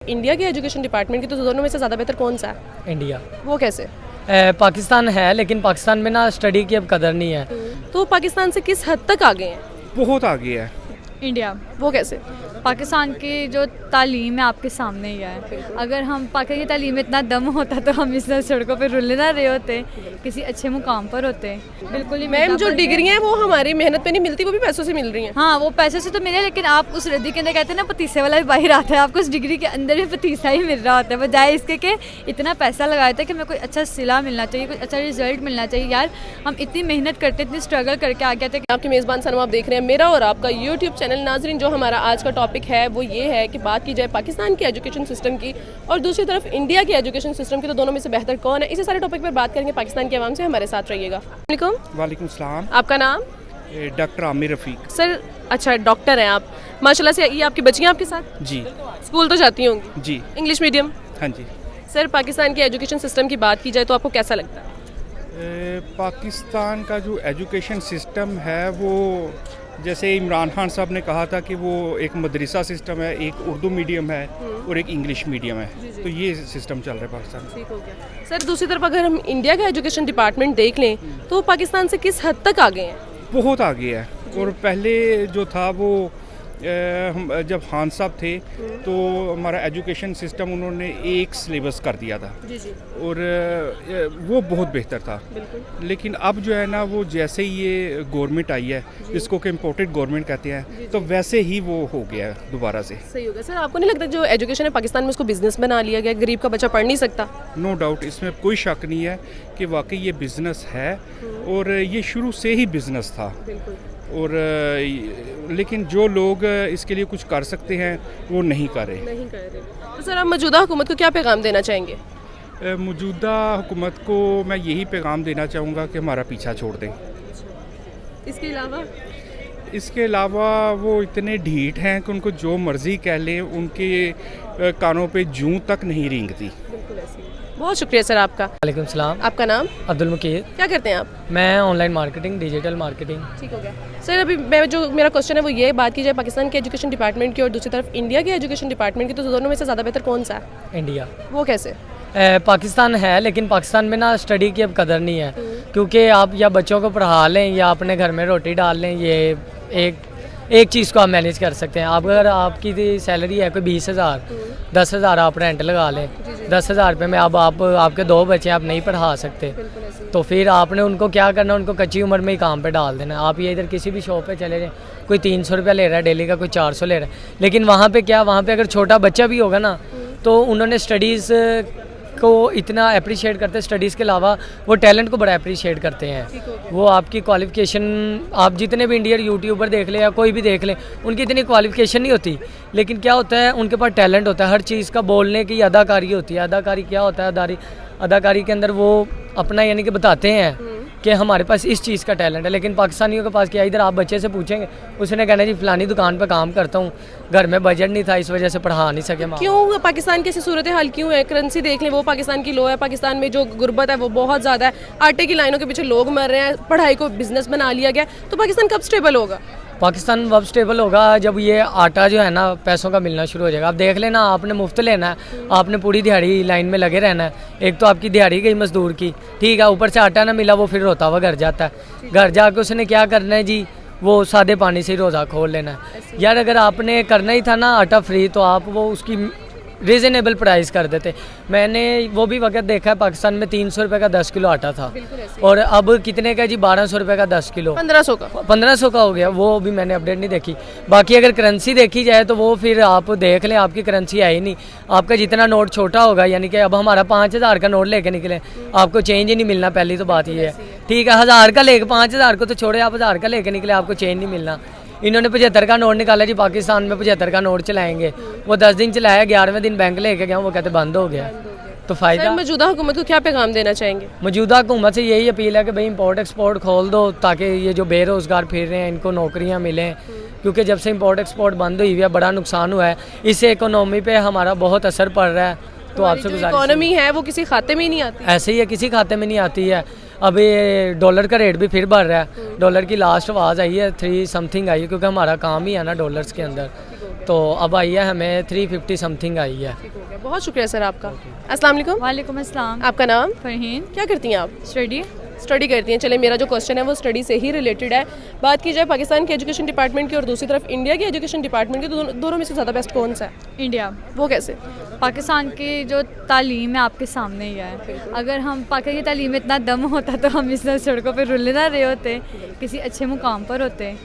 India के education department की तो दोनों में से ज़्यादा बेहतर कौन सा है? इंडिया। वो कैसे? पाकिस्तान है, लेकिन पाकिस्तान में ना स्टडी की अब कदर नहीं है। तो पाकिस्तान से किस हद तक आगे हैं? बहुत आगे है। इंडिया। वो कैसे? पाकिस्तान की जो तालीम है आपके सामने ही है। अगर हम पाकिस्तान की तालीम में इतना दम होता तो हम इस तरह सड़कों पर रुले ना रहे होते, किसी अच्छे मुकाम पर होते। बिल्कुल ही मैम जो डिग्री हैं वो हमारी मेहनत पे नहीं मिलती, वो भी पैसों से मिल रही हैं। हाँ, वो पैसे से तो मिले, लेकिन आप उस रद्दी के अंदर कहते हैं ना पतीसे वाला भी बाहर आता है, आपको उस डिग्री के अंदर भी पतीसा ही मिल रहा होता है, बजाय इसके कि इतना पैसा लगाया था कि हमें कोई अच्छा सिला मिलना चाहिए, कुछ अच्छा रिजल्ट मिलना चाहिए। यार हम इतनी मेहनत करते, इतनी स्ट्रगल करके आ गए थे। आपकी मेज़बान सनम आप देख रहे हैं मेरा और आपका यूट्यूब चैनल। नाजरीन, जो हमारा आज का टॉपिक है वो ये है कि बात की जाए पाकिस्तान के एजुकेशन सिस्टम की और दूसरी तरफ इंडिया के एजुकेशन सिस्टम की, तो दोनों में से बेहतर कौन है? इसी सारे टॉपिक पर बात करेंगे पाकिस्तान के अवाम से। हमारे साथ रहिएगा। वालेकुम सलाम। आपका नाम? डॉक्टर आमिर रफ़ीक। सर अच्छा, डॉक्टर हैं आप माशाल्लाह से। ये आपकी बच्चियाँ आपके साथ? जी स्कूल तो जाती होंगी? जी। English medium? हाँ जी। सर पाकिस्तान के एजुकेशन सिस्टम की बात की जाए तो आपको कैसा लगता है? पाकिस्तान का जो एजुकेशन सिस्टम है वो, जैसे इमरान खान साहब ने कहा था कि वो एक मदरसा सिस्टम है, एक उर्दू मीडियम है और एक इंग्लिश मीडियम है। तो ये सिस्टम चल रहा है पाकिस्तान में। ठीक हो गया। सर दूसरी तरफ अगर हम इंडिया का एजुकेशन डिपार्टमेंट देख लें तो पाकिस्तान से किस हद तक आगे हैं? बहुत आगे है। और पहले जो था वो हम जब खान साहब थे तो हमारा एजुकेशन सिस्टम उन्होंने एक सिलेबस कर दिया था। जी जी। और वो बहुत बेहतर था। लेकिन अब जो है ना, वो जैसे ही ये गवर्नमेंट आई है, इसको कि इम्पोर्टेड गवर्नमेंट कहते हैं, तो वैसे ही वो हो गया है दोबारा से। सही हो गया। सर आपको नहीं लगता जो एजुकेशन है पाकिस्तान में उसको बिजनेस बना लिया गया, गरीब का बच्चा पढ़ नहीं सकता? नो डाउट, इसमें कोई शक नहीं है कि वाकई ये बिज़नेस है और ये शुरू से ही बिज़नेस था। और लेकिन जो लोग इसके लिए कुछ कर सकते हैं वो नहीं कर रहे। तो सर आप मौजूदा हुकूमत को क्या पैगाम देना चाहेंगे? मौजूदा हुकूमत को मैं यही पैगाम देना चाहूँगा कि हमारा पीछा छोड़ दें। इसके अलावा वो इतने ढीठ हैं कि उनको जो मर्ज़ी कह लें, उनके कानों पे जूं तक नहीं रेंगती। बहुत शुक्रिया सर आपका। वालेकुम सलाम। आपका नाम? अब्दुल मुकीर। क्या करते हैं आप? मैं ऑनलाइन मार्केटिंग, डिजिटल मार्केटिंग। ठीक हो गया। सर अभी मैं जो मेरा क्वेश्चन है वो ये, बात की जाए पाकिस्तान के एजुकेशन डिपार्टमेंट की और दूसरी तरफ इंडिया के एजुकेशन डिपार्टमेंट की, तो दोनों में से ज़्यादा बेहतर कौन सा है? इंडिया। वो कैसे? पाकिस्तान है, लेकिन पाकिस्तान में ना स्टडी की अब कदर नहीं है। क्योंकि आप या बच्चों को पढ़ा लें या अपने घर में रोटी डाल लें, ये एक चीज़ को आप मैनेज कर सकते हैं। आप अगर आपकी सैलरी है कोई 20,000, 10,000 आप रेंट लगा लें, 10,000 रुपये में अब आपके 2 बच्चे आप नहीं पढ़ा सकते, तो फिर आपने उनको क्या करना, उनको कच्ची उम्र में ही काम पे डाल देना। आप ये इधर किसी भी शॉप पे चले जाएं, कोई 300 रुपया ले रहा है डेली का, कोई 400 ले रहा है, लेकिन वहाँ पे अगर छोटा बच्चा भी होगा ना, तो उन्होंने स्टडीज़ को इतना अप्रिशिएट करते हैं, स्टडीज़ के अलावा वो टैलेंट को बड़ा अप्रिशिएट करते हैं। वो आपकी क्वालिफ़िकेशन, आप जितने भी इंडियन यूट्यूबर देख लें या कोई भी देख लें, उनकी इतनी क्वालिफ़िकेशन नहीं होती, लेकिन क्या होता है उनके पास टैलेंट होता है। हर चीज़ का बोलने की अदाकारी होती है। अदाकारी क्या होता है? अदाकारी के अंदर वो अपना यानी कि बताते हैं कि हमारे पास इस चीज़ का टैलेंट है। लेकिन पाकिस्तानियों के पास क्या, इधर आप बच्चे से पूछेंगे, उसने कहना जी फलानी दुकान पर काम करता हूँ, घर में बजट नहीं था, इस वजह से पढ़ा नहीं सके। क्यों पाकिस्तान की ऐसी सूरत हाल क्यों है? करेंसी देख लें, वो पाकिस्तान की लो है। पाकिस्तान में जो गुर्बत है वो बहुत ज़्यादा है। आटे की लाइनों के पीछे लोग मर रहे हैं। पढ़ाई को बिजनेस बना लिया गया। तो पाकिस्तान कब स्टेबल होगा? पाकिस्तान वब स्टेबल होगा जब ये आटा जो है ना पैसों का मिलना शुरू हो जाएगा। आप देख लेना, आपने मुफ्त लेना है, आपने पूरी दिहाड़ी लाइन में लगे रहना है। एक तो आपकी दिहाड़ी गई मजदूर की, ठीक है, ऊपर से आटा ना मिला, वो फिर रोता हुआ घर जाता है। घर जाके उसने क्या करना है जी, वो सादे पानी से ही रोज़ा खोल लेना है। यार अगर आपने करना ही था ना आटा फ्री, तो आप वो उसकी रीज़नेबल प्राइस कर देते। मैंने वो भी वक्त देखा है, पाकिस्तान में 300 रुपये का 10 किलो आटा था, और अब कितने का जी? 1200 रुपये का 10 किलो, 1500 का हो गया। वो भी मैंने अपडेट नहीं देखी। बाकी अगर करेंसी देखी जाए तो वो फिर आप देख लें, आपकी करेंसी है ही नहीं। आपका जितना नोट छोटा होगा, यानी कि अब हमारा 5000 का नोट लेके निकले, आपको चेंज ही नहीं मिलना। पहली तो बात ये है, ठीक है, 1000 का लेके 5000 को तो छोड़े, आप 1000 का लेके निकले, आपको चेंज नहीं मिलना। इन्होंने 75 का नोट निकाला जी, पाकिस्तान में 75 का नोट चलाएंगे। वो 10 दिन चलाया, 11वें दिन बैंक लेके गया, वो कहते बंद हो गया। तो फ़ायदा। मौजूदा हुकूमत को क्या पैगाम देना चाहेंगे? मौजूदा हुकूमत से यही अपील है कि भाई इंपोर्ट एक्सपोर्ट खोल दो, ताकि ये जो बेरोज़गार फिर रहे हैं इनको नौकरियां मिलें। क्योंकि जब से इंपोर्ट एक्सपोर्ट बंद हुई है, बड़ा नुकसान हुआ है, इससे इकोनॉमी पे हमारा बहुत असर पड़ रहा है। तो आपसे गुजारिश, इकोनॉमी है वो किसी खाते में ही नहीं आती। ऐसे ही है, किसी खाते में नहीं आती है। अभी डॉलर का रेट भी फिर बढ़ रहा है। डॉलर की लास्ट आवाज़ आई है 3 समथिंग आई है, क्योंकि हमारा काम ही है ना डॉलर्स के अंदर। तो अब आई है हमें 350 समथिंग आई है। ठीक हो गया, बहुत शुक्रिया सर आपका। अस्सलाम वालेकुम, वालेकुम अस्सलाम। आपका नाम? फरहीन। क्या करती हैं आप? स्टडी। स्टडी करती हैं। चले, मेरा जो क्वेश्चन है वो स्टडी से ही रिलेटेड है। बात की जाए पाकिस्तान के एजुकेशन डिपार्टमेंट की और दूसरी तरफ इंडिया के एजुकेशन डिपार्टमेंट की, तो दोनों में से ज़्यादा बेस्ट कौन सा है? इंडिया। वो कैसे? पाकिस्तान की जो तालीम है आपके सामने ही है। अगर हम पाकिस्तान की तालीम में इतना दम होता तो हम इस सड़कों पर रुल ना रहे होते, किसी अच्छे मुकाम पर होते।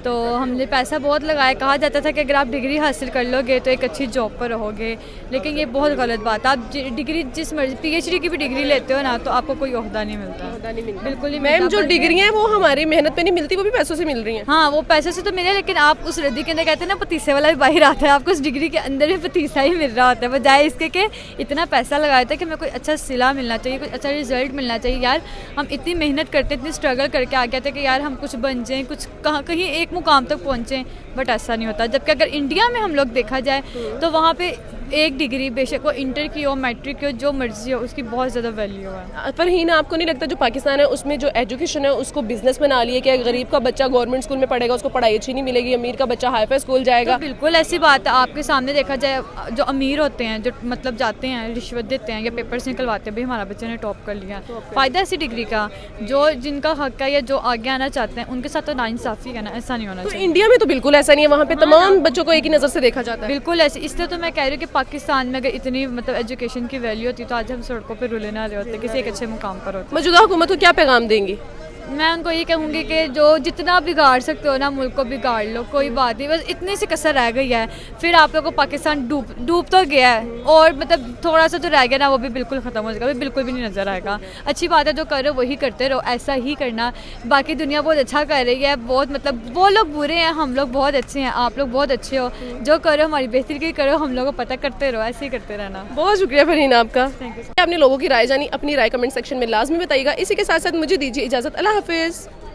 तो हमने पैसा बहुत लगाया, कहा जाता था कि अगर आप डिग्री हासिल कर लोगे तो एक अच्छी जॉब पर रहोगे, लेकिन ये बहुत गलत बात है। आप डिग्री जिस मर्जी PhD की भी डिग्री लेते हो ना तो आपको कोई ओहदा नहीं मिलता। बिल्कुल नहीं। मैम, जो डिग्रियाँ हैं वो हमारी मेहनत पे नहीं मिलती, वो भी पैसों से मिल रही हैं। हाँ, वो पैसे से तो मिले, लेकिन आप उस रद्दी के अंदर कहते हैं ना पतीसे वाला भी बाहर आता है, आपको उस डिग्री के अंदर भी पतीसा ही मिल रहा होता है, बजाय इसके कि इतना पैसा लगाया था कि हमें कोई अच्छा सिला मिलना चाहिए, कुछ अच्छा रिजल्ट मिलना चाहिए। यार हम इतनी मेहनत करते, इतनी स्ट्रगल करके आ गए थे कि यार हम कुछ बन जाएँ, कुछ कहीं एक मुकाम तक पहुँचे, बट ऐसा नहीं होता। जबकि अगर इंडिया में हम लोग देखा जाए तो वहाँ पे एक डिग्री, बेशक वो इंटर की हो, मैट्रिक की हो, जो मर्जी हो, उसकी बहुत ज़्यादा वैल्यू है। पर ही ना, आपको नहीं लगता जो पाकिस्तान है उसमें जो एजुकेशन है उसको बिजनेस बना लिया कि गरीब का बच्चा गवर्नमेंट स्कूल में पढ़ेगा उसको पढ़ाई अच्छी नहीं मिलेगी, अमीर का बच्चा हाई फाई स्कूल जाएगा? तो बिल्कुल ऐसी बात है। आपके सामने देखा जाए, जो अमीर होते हैं, जो मतलब जाते हैं, रिश्वत देते हैं या पेपर्स निकलवाते हैं, भाई हमारा बच्चे ने टॉप कर लिया, फ़ायदा ऐसी डिग्री का। जो जिनका हक है या जो आगे आना चाहते हैं उनके साथ तो नाइंसाफ़ी है ना, ऐसा नहीं होना तो चाहिए। इंडिया में तो बिल्कुल ऐसा नहीं है, वहाँ पे तमाम बच्चों को एक ही नज़र से देखा जाता है। बिल्कुल ऐसे, इसलिए तो मैं कह रही हूँ कि पाकिस्तान में अगर इतनी मतलब एजुकेशन की वैल्यू होती तो आज हम सड़कों पर रुले ना रहे होते, किसी एक अच्छे मुकाम पर होते। मौजूदा हुकूमत को क्या पैगाम देंगी? मैं उनको ये कहूँगी कि जो जितना बिगाड़ सकते हो ना मुल्क को बिगाड़ लो, कोई बात नहीं, बस इतनी सी कसर रह गई है, फिर आप लोगों को पाकिस्तान डूब तो गया है, और मतलब थोड़ा सा जो रह गया ना वो भी बिल्कुल ख़त्म हो जाएगा, बिल्कुल भी नहीं नज़र आएगा। अच्छी बात है, जो करो वही करते रहो, ऐसा ही करना। बाकी दुनिया बहुत अच्छा कर रही है, बहुत मतलब वो लोग बुरे हैं, हम लोग बहुत अच्छे हैं, आप लोग बहुत अच्छे हो, जो करो हमारी बेहतरी की करो, हम लोगों को पता करते रहो, ऐसे ही करते रहना। बहुत शुक्रिया फरहीन आपका। Thank you. आपने लोगों की राय जानी, अपनी राय कमेंट सेक्शन में लाजमी बताइएगा। इसी के साथ साथ मुझे दीजिए इजाज़त। अल्लाह हाफिज़।